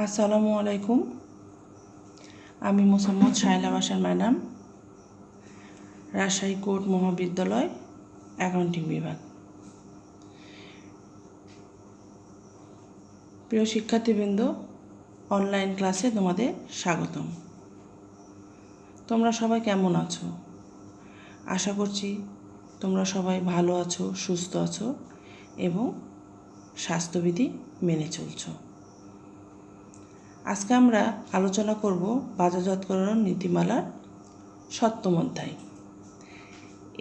আসসালামু আলাইকুম। আমি মোসাম্মদ শায়লা বাসার ম্যাডাম, রাজশাহী কোর্ট মহাবিদ্যালয় অ্যাকাউন্টিং বিভাগ। প্রিয় শিক্ষার্থীবৃন্দ, অনলাইন ক্লাসে তোমাদের স্বাগতম। তোমরা সবাই কেমন আছো? আশা করছি তোমরা সবাই ভালো আছো, সুস্থ আছো এবং স্বাস্থ্যবিধি মেনে চলছো। আজকে আমরা আলোচনা করব বাজারজাতকরণ নীতিমালার 7ম অধ্যায়।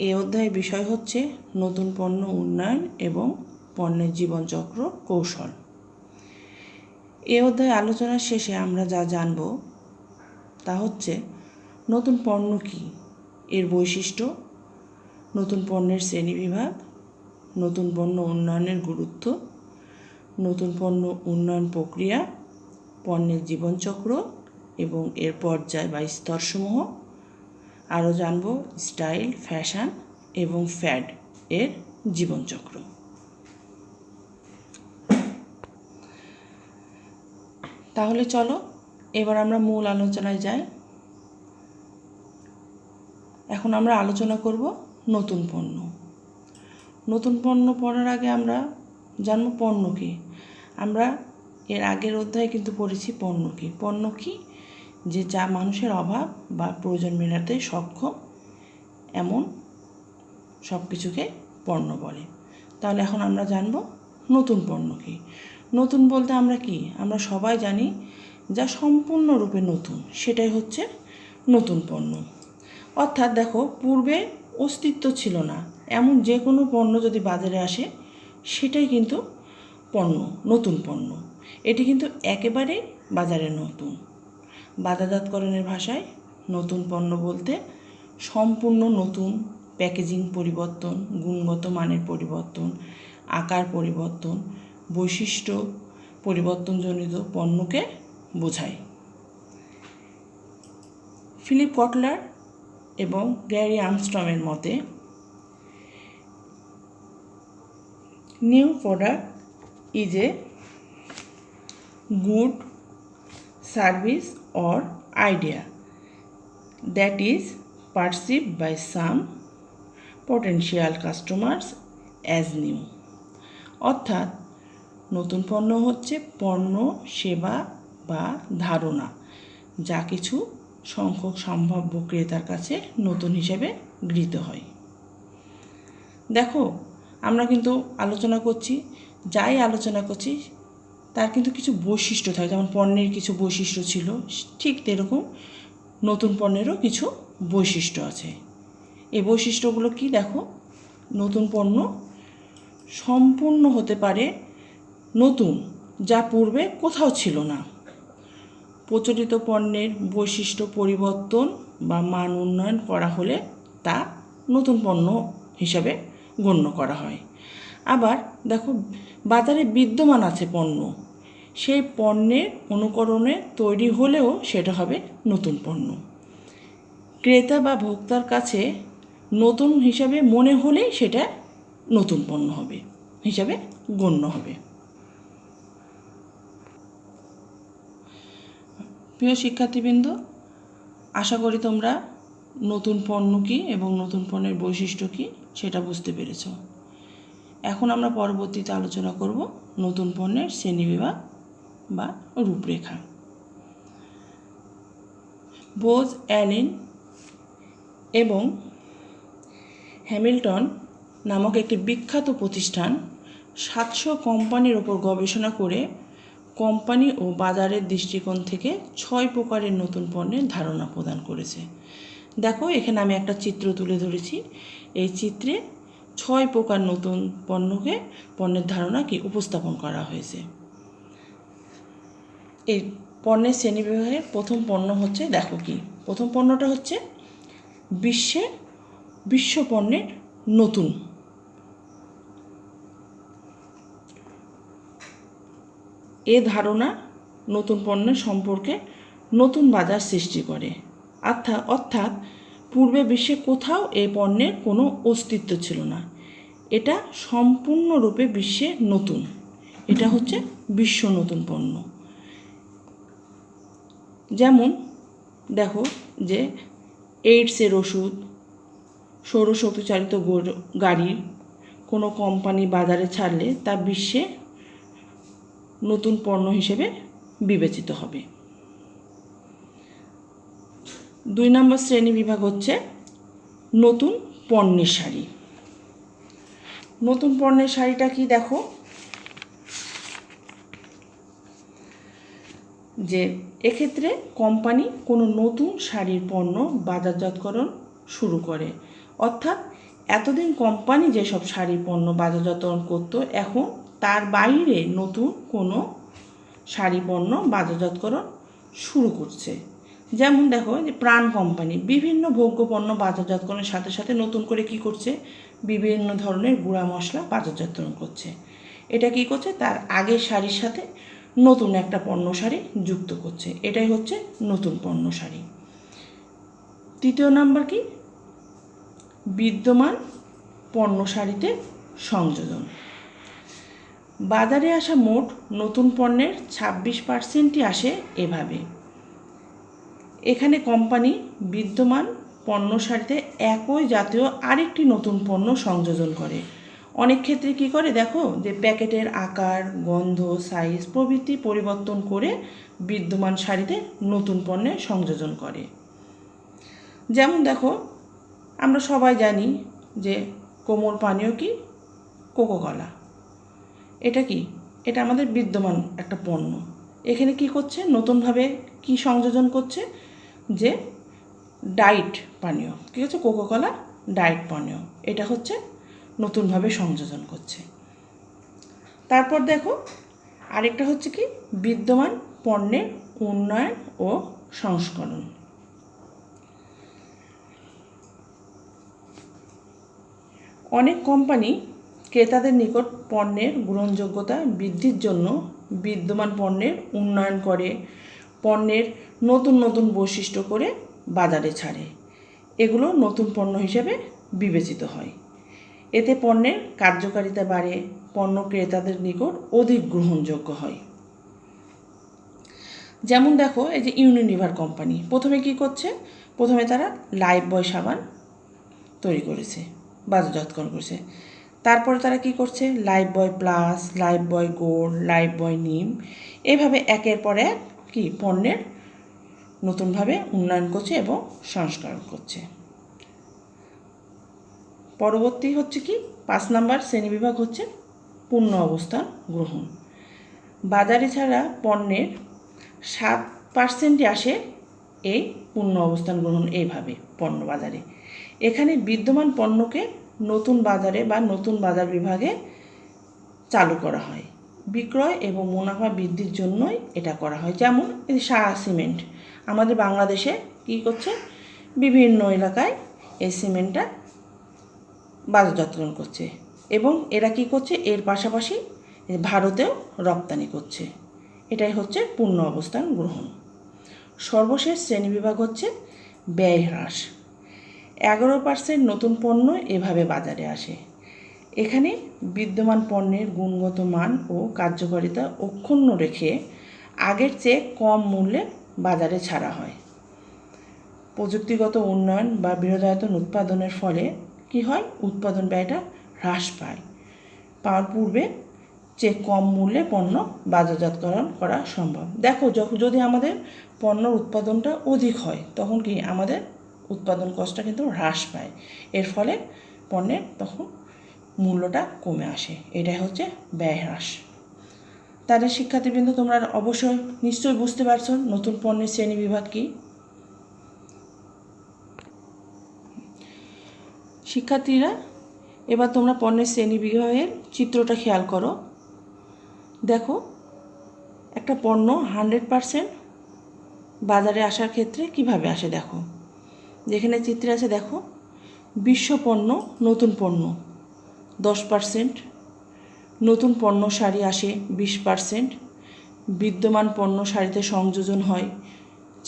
এই অধ্যায়ের বিষয় হচ্ছে নতুন পণ্য উন্নয়ন এবং পণ্যের জীবনচক্র কৌশল। এই অধ্যায় আলোচনার শেষে আমরা যা জানব তা হচ্ছে নতুন পণ্য কী, এর বৈশিষ্ট্য, নতুন পণ্যের শ্রেণীবিভাগ, নতুন পণ্য উন্নয়নের গুরুত্ব, নতুন পণ্য উন্নয়ন প্রক্রিয়া, পণ্যের জীবনচক্র এবং এর পর্যায় বা স্তরসমূহ। আরও জানব স্টাইল, ফ্যাশন এবং ফ্যাড এর জীবনচক্র। তাহলে চলো এবার আমরা মূল আলোচনায় যাই। এখন আমরা আলোচনা করব নতুন পণ্য। নতুন পণ্য পড়ার আগে আমরা জানব পণ্য কী। আমরা এর আগের অধ্যায়ে কিন্তু পড়েছি পণ্য কী। পণ্য কী? যে যা মানুষের অভাব বা প্রয়োজন মেটাতে সক্ষম, এমন সব কিছুকে পণ্য বলে। তাহলে এখন আমরা জানব নতুন পণ্য কী। নতুন বলতে আমরা কি? আমরা সবাই জানি যা সম্পূর্ণরূপে নতুন, সেটাই হচ্ছে নতুন পণ্য। অর্থাৎ দেখো, পূর্বে অস্তিত্ব ছিল না এমন যে কোনো পণ্য যদি বাজারে আসে, সেটাই কিন্তু পণ্য, নতুন পণ্য। এটি কিন্তু একেবারেই বাজারে নতুন। বাজারজাতকরণের ভাষায় নতুন পণ্য বলতে সম্পূর্ণ নতুন, প্যাকেজিং পরিবর্তন, গুণগত মানের পরিবর্তন, আকার পরিবর্তন, বৈশিষ্ট্য পরিবর্তনজনিত পণ্যকে বোঝায়। ফিলিপ কটলার এবং গ্যারি আর্মস্ট্রংয়ের মতে new product is a good, service or idea that is perceived by some potential customers as new. অর্থাৎ নতুন পণ্য হচ্ছে পণ্য, সেবা বা ধারণা যা কিছু সংখ্যক সম্ভাব্য ক্রেতার কাছে নতুন হিসেবে গৃহীত হয়। দেখো, আমরা কিন্তু আলোচনা করছি, যাই আলোচনা করছি তার কিন্তু কিছু বৈশিষ্ট্য থাকে। যেমন পণ্যের কিছু বৈশিষ্ট্য ছিল, ঠিক তেরকম নতুন পণ্যেরও কিছু বৈশিষ্ট্য আছে। এই বৈশিষ্ট্যগুলো কি? দেখো, নতুন পণ্য সম্পূর্ণ হতে পারে নতুন, যা পূর্বে কোথাও ছিল না। প্রচলিত পণ্যের বৈশিষ্ট্য পরিবর্তন বা মান উন্নয়ন করা হলে তা নতুন পণ্য হিসাবে গণ্য করা হয়। আবার দেখো, বাজারে বিদ্যমান আছে পণ্য, সেই পণ্যের অনুকরণে তৈরি হলেও সেটা হবে নতুন পণ্য। ক্রেতা বা ভোক্তার কাছে নতুন হিসাবে মনে হলেই সেটা নতুন পণ্য হবে, হিসাবে গণ্য হবে। প্রিয় শিক্ষার্থীবৃন্দ, আশা করি তোমরা নতুন পণ্য কী এবং নতুন পণ্যের বৈশিষ্ট্য কী সেটা বুঝতে পেরেছ। এখন আমরা পরবর্তীতে আলোচনা করব নতুন পণ্যের শ্রেণীবিভাগ বা রূপরেখা। বোজ অ্যালিন এবং হ্যামিল্টন নামক একটি বিখ্যাত প্রতিষ্ঠান 700 কোম্পানির ওপর গবেষণা করে কোম্পানি ও বাজারের দৃষ্টিকোণ থেকে 6 প্রকারের নতুন পণ্যের ধারণা প্রদান করেছে। দেখো, এখানে আমি একটা চিত্র তুলে ধরেছি। এই চিত্রে 6 প্রকার নতুন পণ্যের ধারণা কি উপস্থাপন করা হয়েছে। এই পণ্যের শ্রেণীবিভাগের প্রথম পণ্য হচ্ছে, দেখো কি, প্রথম পণ্যটা হচ্ছে বিশ্ব পণ্যের নতুন। এ ধারণা নতুন পণ্যের সম্পর্কে নতুন বাজার সৃষ্টি করে। অর্থাৎ পূর্বে বিশ্বে কোথাও এই পণ্যের কোনো অস্তিত্ব ছিল না, এটা সম্পূর্ণরূপে বিশ্বে নতুন। এটা হচ্ছে বিশ্ব নতুন পণ্য। যেমন দেখো যে এইডসের ওষুধ, সৌরশক্তিচালিত গাড়ি কোনো কোম্পানি বাজারে ছাড়লে তা বিশ্বে নতুন পণ্য হিসেবে বিবেচিত হবে। 2 নম্বর শ্রেণী বিভাগ হচ্ছে নতুন পণ্যের সারি। নতুন পণ্যের সারিটা কি দেখো, যে এক্ষেত্রে কোম্পানি কোনো নতুন শাড়ির পণ্য বাজারজাতকরণ শুরু করে, অর্থাৎ এতদিন কোম্পানি যেসব শাড়ি পণ্য বাজারজাতকরণ করতো, এখন তার বাইরে নতুন কোনো শাড়ি পণ্য বাজারজাতকরণ শুরু করছে। যেমন দেখো যে প্রাণ কোম্পানি বিভিন্ন ভোগ্য পণ্য বাজারজাতকরণের সাথে সাথে নতুন করে কি করছে, বিভিন্ন ধরনের গুঁড়া মশলা বাজারজাতকরণ করছে। এটা কি করছে, তার আগের শাড়ির সাথে নতুন একটা পণ্য সারি যুক্ত করছে, এটাই হচ্ছে নতুন পণ্য সারি। 3 নাম্বার কি, বিদ্যমান পণ্য সারিতে সংযোজন। বাজারে আসা মোট নতুন পণ্যের 26%ই আসে এভাবে। এখানে কোম্পানি বিদ্যমান পণ্য সারিতে একই জাতীয় আরেকটি নতুন পণ্য সংযোজন করে। অনেক ক্ষেত্রে কি করে দেখো, যে প্যাকেটের আকার, গন্ধ, সাইজ প্রভৃতি পরিবর্তন করে বিদ্যমান সারিতে নতুন পণ্যে সংযোজন করে। যেমন দেখো, আমরা সবাই জানি যে কোমল পানীয় কি, কোকোকলা। এটা কি, এটা আমাদের বিদ্যমান একটা পণ্য। এখানে কি করছে, নতুনভাবে কি সংযোজন করছে, যে ডায়েট পানীয়, কী হচ্ছে, কোকোকলা ডায়েট পানীয়, এটা হচ্ছে নতুনভাবে সংযোজন করছে। তারপর দেখো আরেকটা হচ্ছে কি, বিদ্যমান পণ্যের উন্নয়ন ও সংস্করণ। অনেক কোম্পানি ক্রেতাদের নিকট পণ্যের গ্রহণযোগ্যতা বৃদ্ধির জন্য বিদ্যমান পণ্যের উন্নয়ন করে, পণ্যের নতুন নতুন বৈশিষ্ট্য করে বাজারে ছাড়ে। এগুলো নতুন পণ্য হিসেবে বিবেচিত হয়। এতে পণ্যের কার্যকারিতা বাড়ে, পণ্য ক্রেতাদের নিকট অধিক গ্রহণযোগ্য হয়। যেমন দেখো এই যে ইউনিলিভার কোম্পানি প্রথমে কি করছে, প্রথমে তারা লাইফবয় সাবান তৈরি করেছে, বাজারজাতকরণ করেছে। তারপরে তারা কি করছে, Lifebuoy plus, Lifebuoy gold, Lifebuoy নিম, এভাবে একের পর এক কি পণ্যের নতুনভাবে উন্নয়ন করছে এবং সংস্কার করছে। পরবর্তী হচ্ছে কি, 5 নম্বর শ্রেণীবিভাগ হচ্ছে পূর্ণ অবস্থান গ্রহণ। বাজারে ছাড়া পণ্যের 7%ই আসে এই পূর্ণ অবস্থান গ্রহণ এইভাবে পণ্য বাজারে। এখানে বিদ্যমান পণ্যকে নতুন বাজারে বা নতুন বাজার বিভাগে চালু করা হয়, বিক্রয় এবং মুনাফা বৃদ্ধির জন্যই এটা করা হয়। যেমন এই সাহা সিমেন্ট আমাদের বাংলাদেশে কী করছে, বিভিন্ন এলাকায় এই সিমেন্টটা বাজারজাতকরণ করছে এবং এরা কি করছে, এর পাশাপাশি ভারতেও রপ্তানি করছে। এটাই হচ্ছে পূর্ণ অবস্থান গ্রহণ। সর্বশেষ শ্রেণীবিভাগ হচ্ছে ব্যয় হ্রাস। 11% নতুন পণ্য এভাবে বাজারে আসে। এখানে বিদ্যমান পণ্যের গুণগত মান ও কার্যকারিতা অক্ষুণ্ণ রেখে আগের চেয়ে কম মূল্যে বাজারে ছাড়া হয়। প্রযুক্তিগত উন্নয়ন বা বৃহদায়তন উৎপাদনের ফলে কি হয়, উৎপাদন ব্যয়টা হ্রাস পাওয়ার পূর্বে চেয়ে কম মূল্যে পণ্য বাজারজাতকরণ করা সম্ভব। দেখো যদি আমাদের পণ্যর উৎপাদনটা অধিক হয় তখন কি আমাদের উৎপাদন কষ্টটা কিন্তু হ্রাস পায়, এর ফলে পণ্যের তখন মূল্যটা কমে আসে। এটাই হচ্ছে ব্যয় হ্রাস। তাহলে শিক্ষার্থীবৃন্দ, তোমরা অবশ্যই নিশ্চয়ই বুঝতে পারছো নতুন পণ্যের শ্রেণীবিভাগ কী। শিক্ষার্থীরা, এবার তোমরা পণ্যের শ্রেণীবিভাগের চিত্রটা খেয়াল করো। দেখো একটা পণ্য 100% বাজারে আসার ক্ষেত্রে কিভাবে আসে দেখো, যেখানে চিত্রে আছে দেখো, বিশ্ব পণ্য নতুন পণ্য 10%, নতুন পণ্য সারি আসে 20%, বিদ্যমান পণ্য সারিতে সংযোজন হয়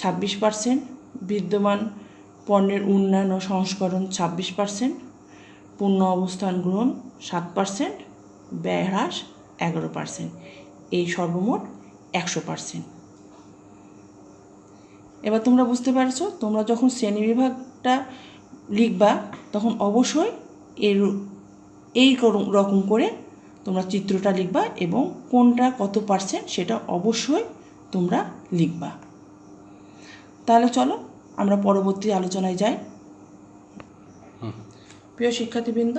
26%, বিদ্যমান পণ্যের উন্নয়ন ও সংস্করণ 26%, পূর্ণ অবস্থান গ্রহণ 7%, ব্যয় হ্রাস 11%, এই সর্বমোট 100%। এবার তোমরা বুঝতে পারছো, তোমরা যখন শ্রেণীবিভাগটা লিখবা তখন অবশ্যই এই রকম করে তোমরা চিত্রটা লিখবা এবং কোনটা কত পার্সেন্ট সেটা অবশ্যই তোমরা লিখবা। তাহলে চলো আমরা পরবর্তী আলোচনায় যাই। প্রিয় শিক্ষার্থীবৃন্দ,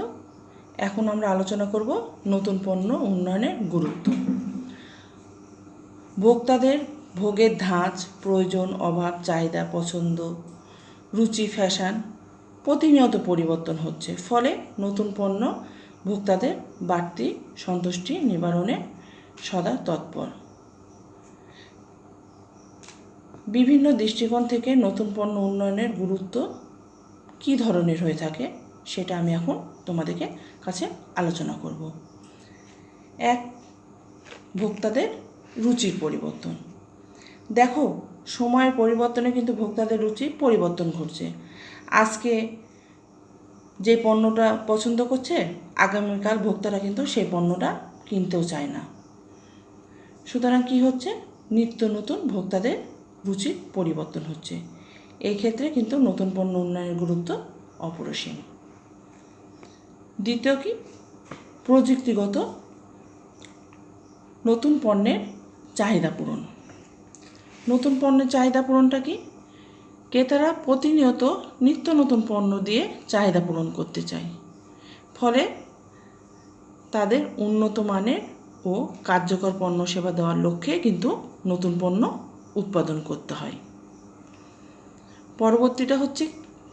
এখন আমরা আলোচনা করব নতুন পণ্য উন্নয়নের গুরুত্ব। ভোক্তাদের ভোগের ধাঁচ, প্রয়োজন, অভাব, চাহিদা, পছন্দ, রুচি, ফ্যাশন প্রতিনিয়ত পরিবর্তন হচ্ছে। ফলে নতুন পণ্য ভোক্তাদের বাড়তি সন্তুষ্টি নিবারণে সদা তৎপর। বিভিন্ন দৃষ্টিকোণ থেকে নতুন পণ্য উন্নয়নের গুরুত্ব কী ধরনের হয়ে থাকে সেটা আমি এখন তোমাদেরকে কাছে আলোচনা করব। এক, ভোক্তাদের রুচির পরিবর্তন। দেখো, সময়ের পরিবর্তনে কিন্তু ভোক্তাদের রুচি পরিবর্তন ঘটছে। আজকে যে পণ্যটা পছন্দ করছে, আগামীকাল ভোক্তারা কিন্তু সেই পণ্যটা কিনতেও চায় না। সুতরাং কি হচ্ছে, নিত্য নতুন ভোক্তাদের রুচির পরিবর্তন হচ্ছে। এই ক্ষেত্রে কিন্তু নতুন পণ্য উন্নয়নের গুরুত্ব অপরিসীম। দ্বিতীয় কি, প্রযুক্তিগত নতুন পণ্যের চাহিদা পূরণ। নতুন পণ্যের চাহিদা পূরণটা কি, ক্রেতারা প্রতিনিয়ত নিত্য নতুন পণ্য দিয়ে চাহিদা পূরণ করতে চায়। ফলে তাদের উন্নত মানের ও কার্যকর পণ্য সেবা দেওয়ার লক্ষ্যে কিন্তু নতুন পণ্য উৎপাদন করতে হয়। পরবর্তীটা হচ্ছে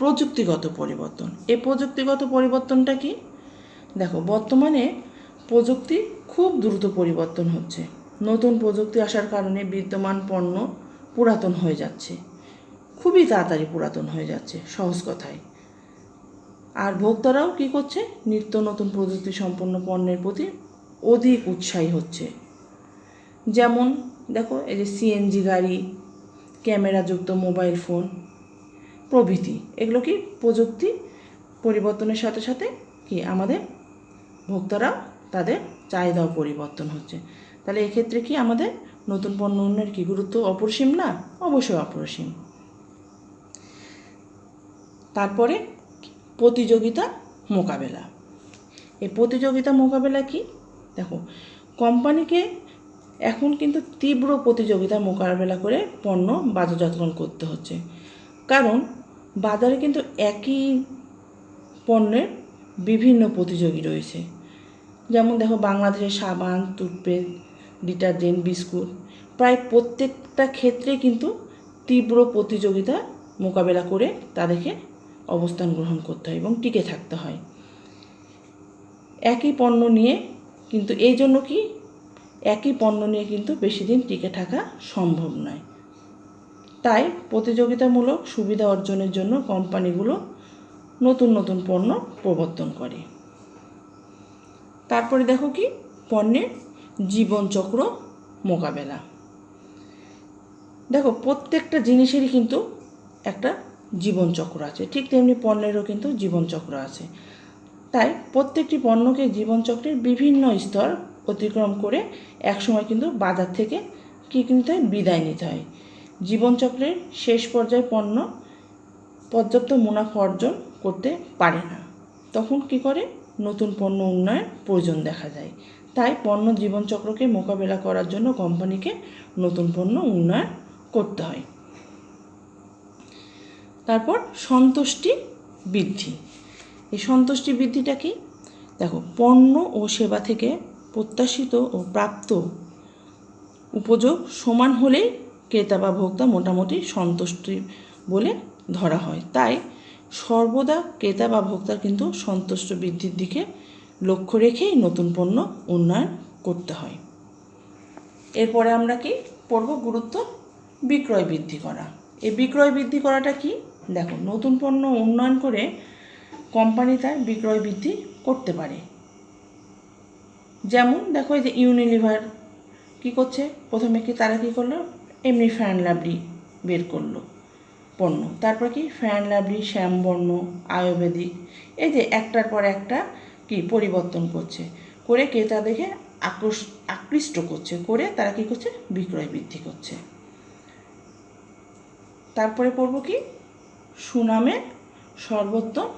প্রযুক্তিগত পরিবর্তন। এই প্রযুক্তিগত পরিবর্তনটা কি, দেখো, বর্তমানে প্রযুক্তি খুব দ্রুত পরিবর্তন হচ্ছে। নতুন প্রযুক্তি আসার কারণে বিদ্যমান পণ্য পুরাতন হয়ে যাচ্ছে, খুবই তাড়াতাড়ি পুরাতন হয়ে যাচ্ছে সহজ কথায়। আর ভোক্তারাও কি করছে, নিত্য নতুন প্রযুক্তি সম্পন্ন পণ্যের প্রতি অধিক উৎসাহী হচ্ছে। যেমন দেখো, এই যে সিএনজি গাড়ি, ক্যামেরাযুক্ত মোবাইল ফোন প্রভৃতি, এগুলো কি প্রযুক্তি পরিবর্তনের সাথে সাথে কি আমাদের ভোক্তারাও তাদের চাহিদাও পরিবর্তন হচ্ছে। তাহলে এক্ষেত্রে কি আমাদের নতুন পণ্য উন্নয়নের কি গুরুত্ব অপরিসীম না? অবশ্যই অপরিসীম। তারপরে প্রতিযোগিতা মোকাবেলা। এই প্রতিযোগিতা মোকাবেলা কি, দেখো, কোম্পানিকে এখন কিন্তু তীব্র প্রতিযোগিতা মোকাবেলা করে পণ্য বাজারজাতকরণ করতে হচ্ছে। কারণ বাজারে কিন্তু একই পণ্যের বিভিন্ন প্রতিযোগী রয়েছে। যেমন দেখো, বাংলাদেশের সাবান, টুথপেস্ট, ডিটারজেন্ট, বিস্কুট প্রায় প্রত্যেকটা ক্ষেত্রে কিন্তু তীব্র প্রতিযোগিতা মোকাবেলা করে তাদেরকে অবস্থান গ্রহণ করতে হয় এবং টিকে থাকতে হয় একই পণ্য নিয়ে। কিন্তু এই জন্য কি, একই পণ্য নিয়ে কিন্তু বেশি দিন টিকে থাকা সম্ভব নয়। তাই প্রতিযোগিতামূলক সুবিধা অর্জনের জন্য কোম্পানিগুলো নতুন নতুন পণ্য প্রবর্তন করে। তারপরে দেখো কি, পণ্যের জীবনচক্র মোকাবেলা। দেখো, প্রত্যেকটা জিনিসেরই কিন্তু একটা জীবনচক্র আছে, ঠিক তেমনি পণ্যেরও কিন্তু জীবনচক্র আছে। তাই প্রত্যেকটি পণ্যকে জীবনচক্রের বিভিন্ন স্তর অতিক্রম করে একসময় কিন্তু বাজার থেকে কী কিনতে হয়, বিদায় নিতে হয়। জীবনচক্রের শেষ পর্যায়ে পণ্য পর্যাপ্ত মুনাফা অর্জন করতে পারে না, তখন কি করে, নতুন পণ্য উন্নয়নের প্রয়োজন দেখা যায়। তাই পণ্য জীবনচক্রকে মোকাবেলা করার জন্য কোম্পানিকে নতুন পণ্য উন্নয়ন করতে হয়। তারপর সন্তুষ্টি বৃদ্ধি। এই সন্তুষ্টি বৃদ্ধিটা কি, দেখো, পণ্য ও সেবা থেকে প্রত্যাশিত ও প্রাপ্ত উপযোগ সমান হলেই ক্রেতা বা ভোক্তা মোটামুটি সন্তুষ্টি বলে ধরা হয়। তাই সর্বদা ক্রেতা বা ভোক্তার কিন্তু সন্তুষ্ট বৃদ্ধির দিকে লক্ষ্য রেখেই নতুন পণ্য উন্নয়ন করতে হয়। এরপরে আমরা কি পড়ব, গুরুত্ব বিক্রয় বৃদ্ধি করা। এই বিক্রয় বৃদ্ধি করাটা কি, দেখো, নতুন পণ্য উন্নয়ন করে কোম্পানি তার বিক্রয় বৃদ্ধি করতে পারে। যেমন দেখো, এই যে ইউনিলিভার কী করছে, প্রথমে কি তারা কী করলো, এমনি ফ্যান লাভলি বের করলো পণ্য, তারপর কি ফ্যান লাভলি, শ্যামবর্ণ, আয়ুর্বেদিক, এই যে একটার পর একটা কি পরিবর্তন করছে, করে ক্রেতা দেখে আকৃষ্ট করছে, করে তারা কী করছে, বিক্রয় বৃদ্ধি করছে। তারপরে পড়ব কি সুনামের সর্বোত্তম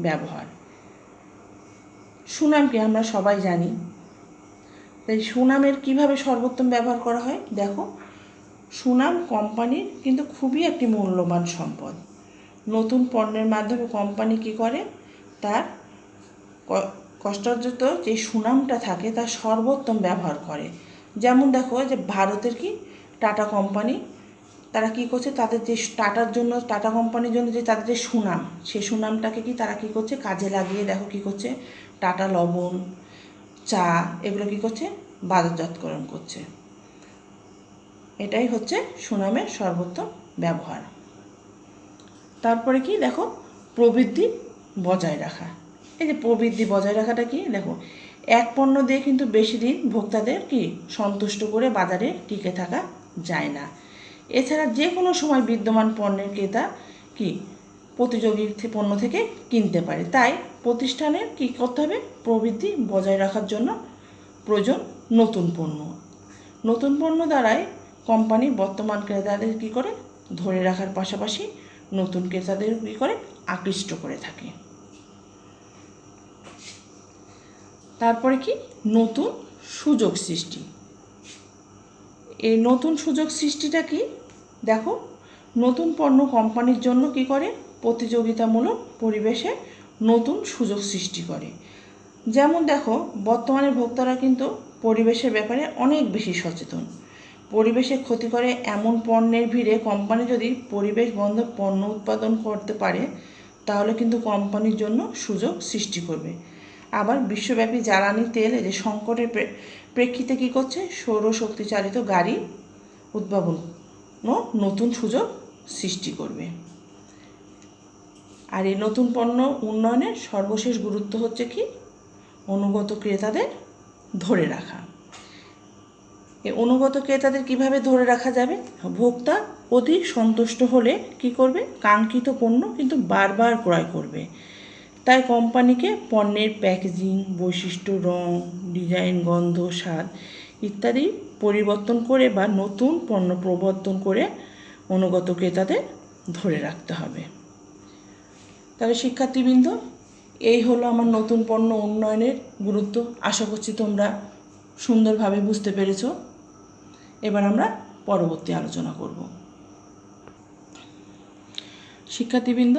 ব্যবহার। সুনামকে আমরা সবাই জানি, তাই সুনামের কিভাবে সর্বোত্তম ব্যবহার করা হয় দেখো। সুনাম কোম্পানির কিন্তু খুবই একটি মূল্যবান সম্পদ। নতুন পণ্যের মাধ্যমে কোম্পানি কী করে, তার কষ্টার্জিত যে সুনামটা থাকে তার সর্বোত্তম ব্যবহার করে। যেমন দেখো যে ভারতের কি টাটা কোম্পানি, তারা কী করছে, তাদের যে টাটা কোম্পানির জন্য যে তাদের যে সুনাম, সেই সুনামটাকে কি তারা কী করছে কাজে লাগিয়ে দেখো কী করছে, টাটা লবণ, চা এগুলো কী করছে বাজারজাতকরণ করছে। এটাই হচ্ছে সুনামের সর্বোত্তম ব্যবহার। তারপরে কি দেখো প্রবৃদ্ধি বজায় রাখা। এই যে প্রবৃদ্ধি বজায় রাখাটা কি দেখো, এক পণ্য দিয়ে কিন্তু বেশি দিন ভোক্তাদের কি সন্তুষ্ট করে বাজারে টিকে থাকা যায় না। এছাড়া যে কোনো সময় বিদ্যমান পণ্যের ক্রেতা কি প্রতিযোগী পণ্য থেকে কিনতে পারে। তাই প্রতিষ্ঠানের কী করতে হবে, প্রবৃদ্ধি বজায় রাখার জন্য প্রয়োজন নতুন পণ্য। নতুন পণ্য দ্বারাই কোম্পানি বর্তমান ক্রেতাদের কী করে ধরে রাখার পাশাপাশি নতুন ক্রেতাদের কী করে আকৃষ্ট করে থাকে। তারপরে কি নতুন সুযোগ সৃষ্টি। এই নতুন সুযোগ সৃষ্টিটা কি দেখো, নতুন পণ্য কোম্পানির জন্য কি করে প্রতিযোগিতামূলক পরিবেশে নতুন সুযোগ সৃষ্টি করে। যেমন দেখো বর্তমানে ভোক্তারা কিন্তু পরিবেশের ব্যাপারে অনেক বেশি সচেতন। পরিবেশে ক্ষতি করে এমন পণ্যের ভিড়ে কোম্পানি যদি পরিবেশ বান্ধব পণ্য উৎপাদন করতে পারে তাহলে কিন্তু কোম্পানির জন্য সুযোগ সৃষ্টি করবে। আবার বিশ্বব্যাপী জ্বালানি তেল যে সংকটের প্রেক্ষিতে কী করছে, সৌরশক্তি চালিত গাড়ি উদ্ভাবন নতুন সুযোগ সৃষ্টি করবে। আর এই নতুন পণ্য উন্নয়নের সর্বশেষ গুরুত্ব হচ্ছে কি অনুগত ক্রেতাদের ধরে রাখা। এই অনুগত ক্রেতাদের কিভাবে ধরে রাখা যাবে, ভোক্তা অধিক সন্তুষ্ট হলে কি করবে, কাঙ্ক্ষিত পণ্য কিন্তু বারবার ক্রয় করবে। তাই কোম্পানিকে পণ্যের প্যাকেজিং, বৈশিষ্ট্য, রং, ডিজাইন, গন্ধ, স্বাদ ইত্যাদি পরিবর্তন করে বা নতুন পণ্য প্রবর্তন করে অনুগত ক্রেতাদের ধরে রাখতে হবে। তাহলে শিক্ষার্থীবৃন্দ, এই হলো আমার নতুন পণ্য উন্নয়নের গুরুত্ব। আশা করছি তোমরা সুন্দরভাবে বুঝতে পেরেছো। এবার আমরা পরবর্তী আলোচনা করব। শিক্ষার্থীবৃন্দ,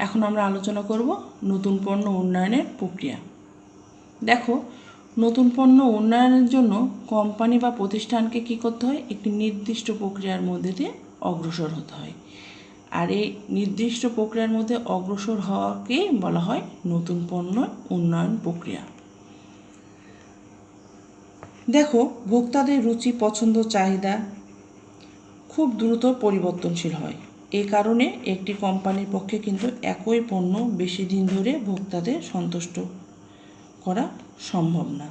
এখন আমরা আলোচনা করব নতুন পণ্য উন্নয়নের প্রক্রিয়া। দেখো, নতুন পণ্য উন্নয়নের জন্য কোম্পানি বা প্রতিষ্ঠানকে কী করতে হয়, একটি নির্দিষ্ট প্রক্রিয়ার মধ্যে দিয়ে অগ্রসর হতে হয়। আর এই নির্দিষ্ট প্রক্রিয়ার মধ্যে অগ্রসর হওয়াকে বলা হয় নতুন পণ্য উন্নয়ন প্রক্রিয়া। দেখো, ভোক্তাদের রুচি, পছন্দ, চাহিদা খুব দ্রুত পরিবর্তনশীল হয়। এই কারণে একটি কোম্পানির পক্ষে কিন্তু একই পণ্য বেশি দিন ধরে ভোক্তাদের সন্তুষ্ট করা সম্ভব না।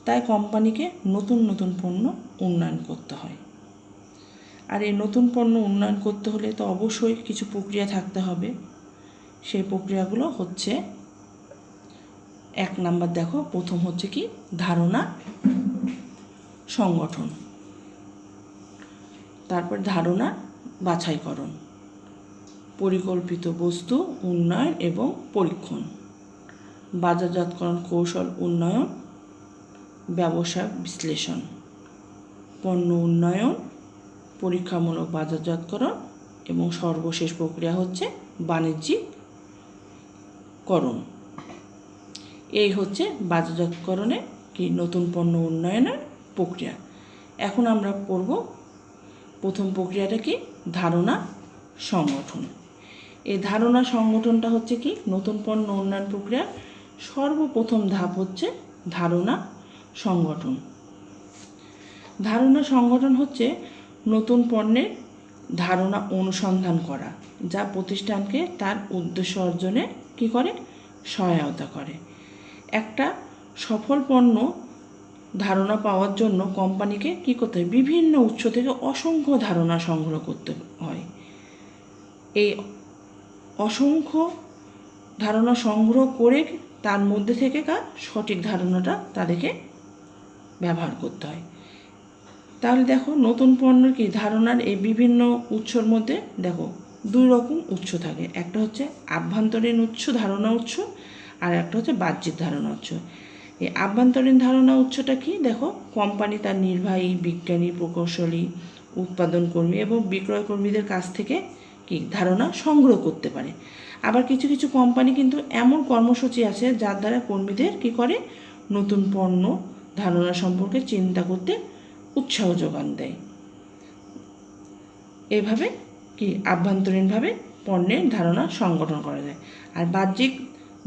তাই কোম্পানিকে নতুন নতুন পণ্য উন্নয়ন করতে হয়। আর এই নতুন পণ্য উন্নয়ন করতে হলে তো অবশ্যই কিছু প্রক্রিয়া থাকতে হবে। সেই প্রক্রিয়াগুলো হচ্ছে, 1 নাম্বার দেখো, প্রথম হচ্ছে কি ধারণা সংগঠন, তারপর ধারণা বাছাইকরণ, পরিকল্পিত বস্তু উন্নয়ন এবং পরীক্ষণ, বাজারজাতকরণ কৌশল উন্নয়ন, ব্যবসা বিশ্লেষণ, পণ্য উন্নয়ন, পরীক্ষামূলক বাজারজাতকরণ এবং সর্বশেষ প্রক্রিয়া হচ্ছে বাণিজ্যিকরণ। এই হচ্ছে বাজারজাতকরণে কি নতুন পণ্য উন্নয়নের প্রক্রিয়া। এখন আমরা পড়ব প্রথম প্রক্রিয়াটা কি ধারণা সংগঠন। এই ধারণা সংগঠনটা হচ্ছে কি নতুন পণ্য উন্নয়ন প্রক্রিয়ার সর্বপ্রথম ধাপ হচ্ছে ধারণা সংগঠন। ধারণা সংগঠন হচ্ছে নতুন পণ্যের ধারণা অনুসন্ধান করা, যা প্রতিষ্ঠানকে তার উদ্দেশ্য অর্জনে কী করে সহায়তা করে। একটা সফল পণ্য ধারণা পাওয়ার জন্য কোম্পানিকে কী করতে হয়, বিভিন্ন উৎস থেকে অসংখ্য ধারণা সংগ্রহ করতে হয়। এই অসংখ্য ধারণা সংগ্রহ করে তার মধ্যে থেকে সঠিক ধারণাটা তাদেরকে ব্যবহার করতে হয়। তাহলে দেখো নতুন পণ্যের কি ধারণার এই বিভিন্ন উৎসর মধ্যে দেখো দুই রকম উৎস থাকে, একটা হচ্ছে আভ্যন্তরীণ উৎস ধারণা উৎস, আর একটা হচ্ছে বাহ্যিক ধারণা উৎস। এই আভ্যন্তরীণ ধারণা উৎসটা কি, দেখো কোম্পানি তার নির্বাহী, বিজ্ঞানী, প্রকৌশলী, উৎপাদন কর্মী এবং বিক্রয় কর্মীদের কাছ থেকে কি ধারণা সংগ্রহ করতে পারে। আবার কিছু কিছু কোম্পানি কিন্তু এমন কর্মসূচি আছে যার দ্বারা কর্মীদের কি করে নতুন পণ্য ধারণা সম্পর্কে চিন্তা করতে উৎসাহ যোগান দেয়। এভাবে কি আভ্যন্তরীণভাবে পণ্যের ধারণা সংগঠন করা যায়। আর বাহ্যিক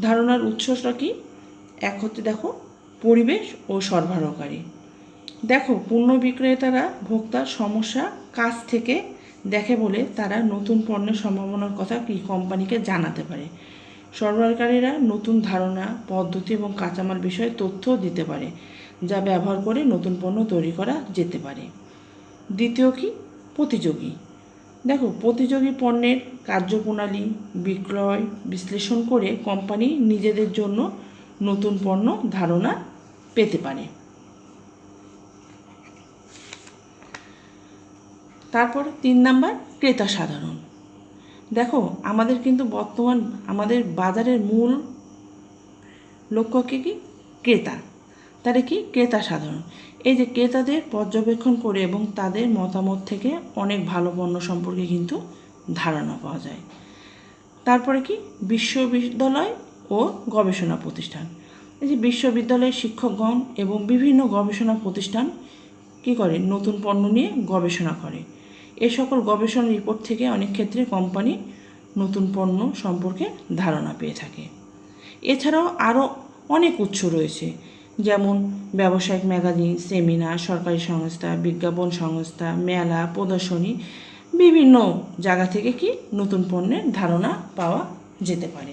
ধারণার উৎসটা কি, এক হচ্ছে দেখো পরিবেশ ও সরবরাহকারী। দেখো পণ্য বিক্রেতারা ভোক্তার সমস্যা কাছ থেকে দেখে বলে তারা নতুন পণ্যের সম্ভাবনার কথা কি কোম্পানিকে জানাতে পারে। সরবরাহকারীরা নতুন ধারণা, পদ্ধতি এবং কাঁচামাল বিষয়ে তথ্য দিতে পারে যা ব্যবহার করে নতুন পণ্য তৈরি করা যেতে পারে। দ্বিতীয় কি প্রতিযোগী। দেখো প্রতিযোগী পণ্যের কার্যপ্রণালী বিক্রয় বিশ্লেষণ করে কোম্পানি নিজেদের জন্য নতুন পণ্য ধারণা পেতে পারে। তারপর 3 নাম্বার ক্রেতা সাধারণ। দেখো আমাদের কিন্তু বর্তমান আমাদের বাজারের মূল লক্ষ্যকে কি ক্রেতা, তাহলে কি ক্রেতা সাধারণ। এই যে ক্রেতাদের পর্যবেক্ষণ করে এবং তাদের মতামত থেকে অনেক ভালো পণ্য সম্পর্কে কিন্তু ধারণা পাওয়া যায়। তারপরে কি বিশ্ববিদ্যালয় ও গবেষণা প্রতিষ্ঠান। এই যে বিশ্ববিদ্যালয়ের শিক্ষকগণ এবং বিভিন্ন গবেষণা প্রতিষ্ঠান কী করে নতুন পণ্য নিয়ে গবেষণা করে। এ সকল গবেষণা রিপোর্ট থেকে অনেক ক্ষেত্রে কোম্পানি নতুন পণ্য সম্পর্কে ধারণা পেয়ে থাকে। এছাড়াও আরও অনেক উৎস রয়েছে, যেমন ব্যবসায়িক ম্যাগাজিন, সেমিনার, সরকারি সংস্থা, বিজ্ঞাপন সংস্থা, মেলা, প্রদর্শনী, বিভিন্ন জায়গা থেকে কি নতুন পণ্যের ধারণা পাওয়া যেতে পারে।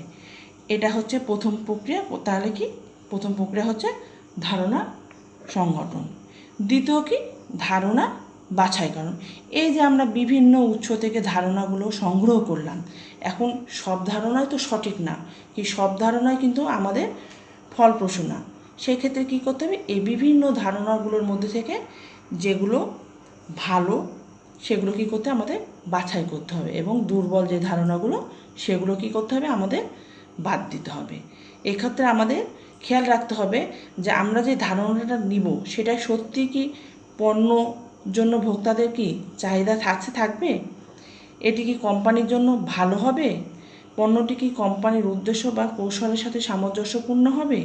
এটা হচ্ছে প্রথম প্রক্রিয়া। তাহলে কি প্রথম প্রক্রিয়া হচ্ছে ধারণা সংগঠন। দ্বিতীয় কি ধারণা বাছাইকরণ। এই যে আমরা বিভিন্ন উৎস থেকে ধারণাগুলো সংগ্রহ করলাম, এখন সব ধারণাই তো সঠিক না, কি সব ধারণাই কিন্তু আমাদের ফলপ্রসূ না। সেক্ষেত্রে কী করতে হবে, এই বিভিন্ন ধারণাগুলোর মধ্যে থেকে যেগুলো ভালো সেগুলো কী করতে আমাদের বাছাই করতে হবে এবং দুর্বল যে ধারণাগুলো সেগুলো কী করতে হবে আমাদের বাদ দিতে হবে। এক্ষেত্রে আমাদের খেয়াল রাখতে হবে যে আমরা যে ধারণাটা নিব সেটা সত্যি কি পণ্য জন্য ভোক্তাদের কি চাহিদা থাকবে, এটি কি কোম্পানির জন্য ভালো হবে, পণ্যটি কি কোম্পানির উদ্দেশ্য বা কৌশলের সাথে সামঞ্জস্যপূর্ণ হবে,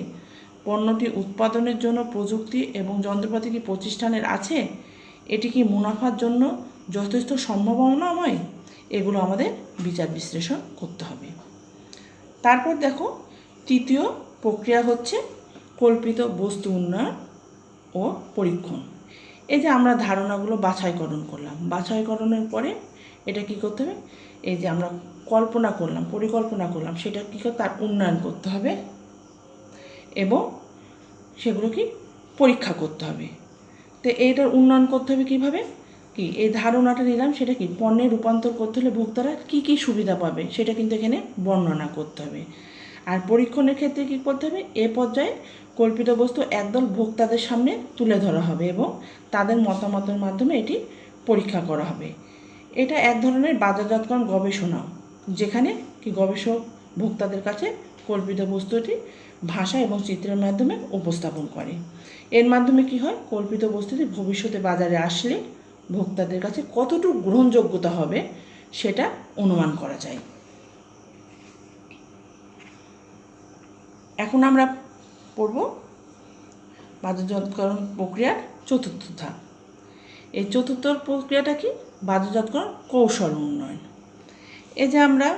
পণ্যটি উৎপাদনের জন্য প্রযুক্তি এবং যন্ত্রপাতি কি প্রতিষ্ঠানের আছে, এটি কি মুনাফার জন্য যথেষ্ট সম্ভাবনাময়, এগুলো আমাদের বিচার বিশ্লেষণ করতে হবে। তারপর দেখো তৃতীয় প্রক্রিয়া হচ্ছে কল্পিত বস্তু উন্নয়ন ও পরীক্ষণ। এই যে আমরা ধারণাগুলো বাছাইকরণ করলাম, বাছাইকরণের পরে এটা কী করতে হবে, এই যে আমরা কল্পনা করলাম, পরিকল্পনা করলাম, সেটা কী করে তার উন্নয়ন করতে হবে এবং সেগুলো কি পরীক্ষা করতে হবে। তো এইটার উন্নয়ন করতে হবে কীভাবে, কি এই ধারণাটা নিলাম সেটা কি পণ্যে রূপান্তর করতে হলে ভোক্তারা কী কী সুবিধা পাবে সেটা কিন্তু এখানে বর্ণনা করতে হবে। আর পরীক্ষণের ক্ষেত্রে কী করতে হবে, এ পর্যায়ে কল্পিত বস্তু একদল ভোক্তাদের সামনে তুলে ধরা হবে এবং তাদের মতামতের মাধ্যমে এটি পরীক্ষা করা হবে। এটা এক ধরনের বাজারজাতকরণ গবেষণা, যেখানে কি গবেষক ভোক্তাদের কাছে কল্পিত বস্তুটি ভাষা এবং চিত্রের মাধ্যমে উপস্থাপন করে। এর মাধ্যমে কি হয়, কল্পিত বস্তুটি ভবিষ্যতে বাজারে আসলে ভোক্তাদের কাছে কতটুকু গ্রহণযোগ্যতা হবে সেটা অনুমান করা যায়। এখন আমরা পড়ব বাজারজাতকরণ প্রক্রিয়ার চতুর্থ ধাপ। এই চতুর্থ প্রক্রিয়াটা কি, বাজারজাতকরণ কৌশল উন্নয়ন। এই যে আমরা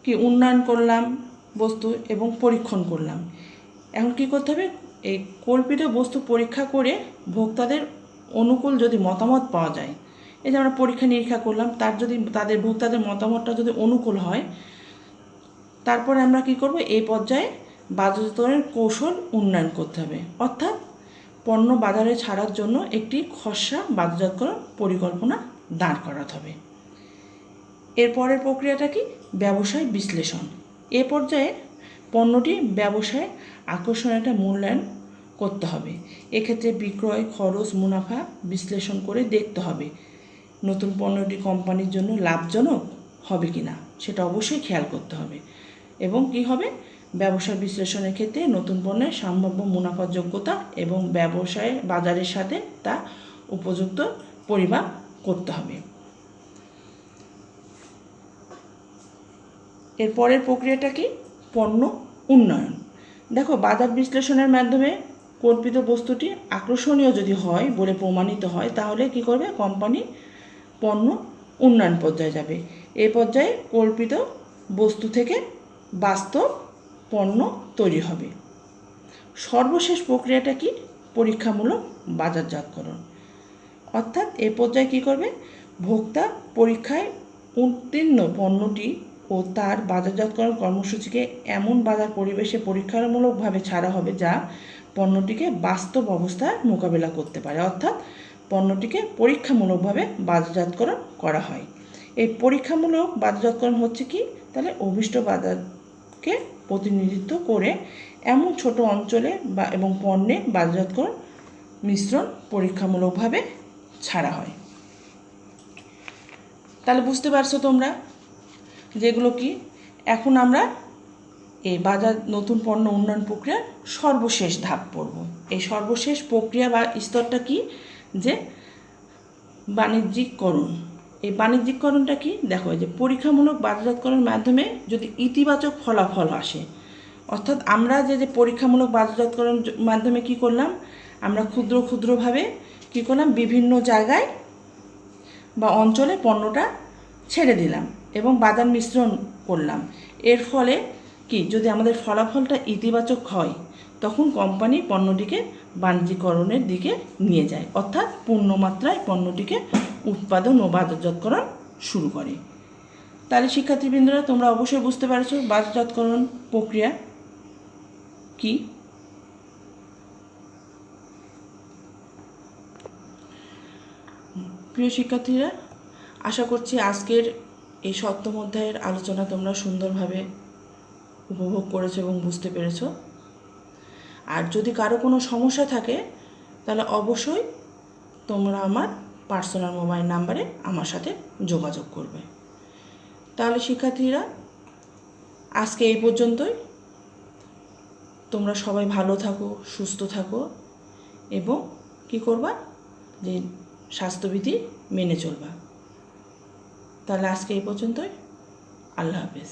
কি উন্নয়ন করলাম বস্তু এবং পরীক্ষণ করলাম, এখন কি করতে হবে, এই কল্পিত বস্তু পরীক্ষা করে ভোক্তাদের অনুকূল যদি মতামত পাওয়া যায়, এই যে আমরা পরীক্ষা নিরীক্ষা করলাম, তার যদি তাদের ভোক্তাদের মতামতটা যদি অনুকূল হয়, তারপরে আমরা কি করব, এই পর্যায়ে বাজারজাতকরণের কৌশল উন্নয়ন করতে হবে। অর্থাৎ পণ্য বাজারে ছাড়ার জন্য একটি খসড়া বাজারজাতকরণ পরিকল্পনা দাঁড় করাতে হবে। এরপরের প্রক্রিয়াটা কি, ব্যবসায় বিশ্লেষণ। এ পর্যায়ে পণ্যটি ব্যবসায় আকর্ষণীয় একটা মূল্যায়ন করতে হবে। এক্ষেত্রে বিক্রয় খরচ মুনাফা বিশ্লেষণ করে দেখতে হবে নতুন পণ্যটি কোম্পানির জন্য লাভজনক হবে কি না, সেটা অবশ্যই খেয়াল করতে হবে। এবং কি হবে, ব্যবসা বিশ্লেষণের ক্ষেত্রে নতুন পণ্যের সম্ভাব্য মুনাফার যোগ্যতা এবং ব্যবসায় বাজারের সাথে তা উপযুক্ত পরিমাপ করতে হবে। এর পরের প্রক্রিয়াটা কি, পণ্য উন্নয়ন। দেখো, বাজার বিশ্লেষণের মাধ্যমে কল্পিত বস্তুটি আকর্ষণীয় যদি হয় বলে প্রমাণিত হয়, তাহলে কি করবে, কোম্পানি পণ্য উন্নয়ন পর্যায়ে যাবে। এই পর্যায়ে কল্পিত বস্তু থেকে বাস্তব পণ্য তৈরি হবে। সর্বশেষ প্রক্রিয়াটা কি, পরীক্ষামূলক বাজারজাতকরণ। অর্থাৎ এ পর্যায়ে কী করবে, ভোক্তা পরীক্ষায় উত্তীর্ণ পণ্যটি ও তার বাজারজাতকরণ কর্মসূচিকে এমন বাজার পরিবেশে পরীক্ষামূলকভাবে ছাড়া হবে যা পণ্যটিকে বাস্তব অবস্থায় মোকাবেলা করতে পারে। অর্থাৎ পণ্যটিকে পরীক্ষামূলকভাবে বাজারজাতকরণ করা হয়। এই পরীক্ষামূলক বাজারজাতকরণ হচ্ছে কি, তাহলে অভীষ্ট বাজারকে প্রতিনিধিত্ব করে এমন ছোট অঞ্চলে বা এবং পণ্যে বাজারজাতকরণ মিশ্রণ পরীক্ষামূলকভাবে ছাড়া হয়। তাহলে বুঝতে পারছো তোমরা যেগুলো কি, এখন আমরা এই বাজার নতুন পণ্য উন্নয়ন প্রক্রিয়ার সর্বশেষ ধাপ পড়ব। এই সর্বশেষ প্রক্রিয়া বা স্তরটা কি, যে বাণিজ্যিকরণ। এই বাণিজ্যিকরণটা কি, দেখো, যে পরীক্ষামূলক বাজারজাতকরণের মাধ্যমে যদি ইতিবাচক ফলাফল আসে, অর্থাৎ আমরা যে পরীক্ষামূলক বাজারজাতকরণ মাধ্যমে কি করলাম, আমরা ক্ষুদ্র ক্ষুদ্রভাবে কি করলাম, বিভিন্ন জায়গায় বা অঞ্চলে পণ্যটা ছেড়ে দিলাম এবং বাজার মিশ্রণ করলাম। এর ফলে কি, যদি আমাদের ফলাফলটা ইতিবাচক হয়, তখন কোম্পানি পণ্যটিকে বাণিজ্যিকরণের দিকে নিয়ে যায়, অর্থাৎ পূর্ণমাত্রায় পণ্যটিকে উৎপাদন ও বাজারজাতকরণ শুরু করে। তাহলে শিক্ষার্থীবৃন্দরা, তোমরা অবশ্যই বুঝতে পারছো বাজারজাতকরণ প্রক্রিয়া কি। প্রিয় শিক্ষার্থীরা, আশা করছি আজকের এই সপ্তম অধ্যায়ের আলোচনা তোমরা সুন্দরভাবে উপভোগ করেছো এবং বুঝতে পেরেছো। আর যদি কারো কোনো সমস্যা থাকে, তাহলে অবশ্যই তোমরা আমার পার্সোনাল মোবাইল নাম্বারে আমার সাথে যোগাযোগ করবে। তাহলে শিক্ষার্থীরা, আজকে এই পর্যন্তই। তোমরা সবাই ভালো থাকো, সুস্থ থাকো এবং কি করবা, যে স্বাস্থ্যবিধি মেনে চলবা। তাহলে আজকে এই পর্যন্তই। আল্লাহ হাফেজ।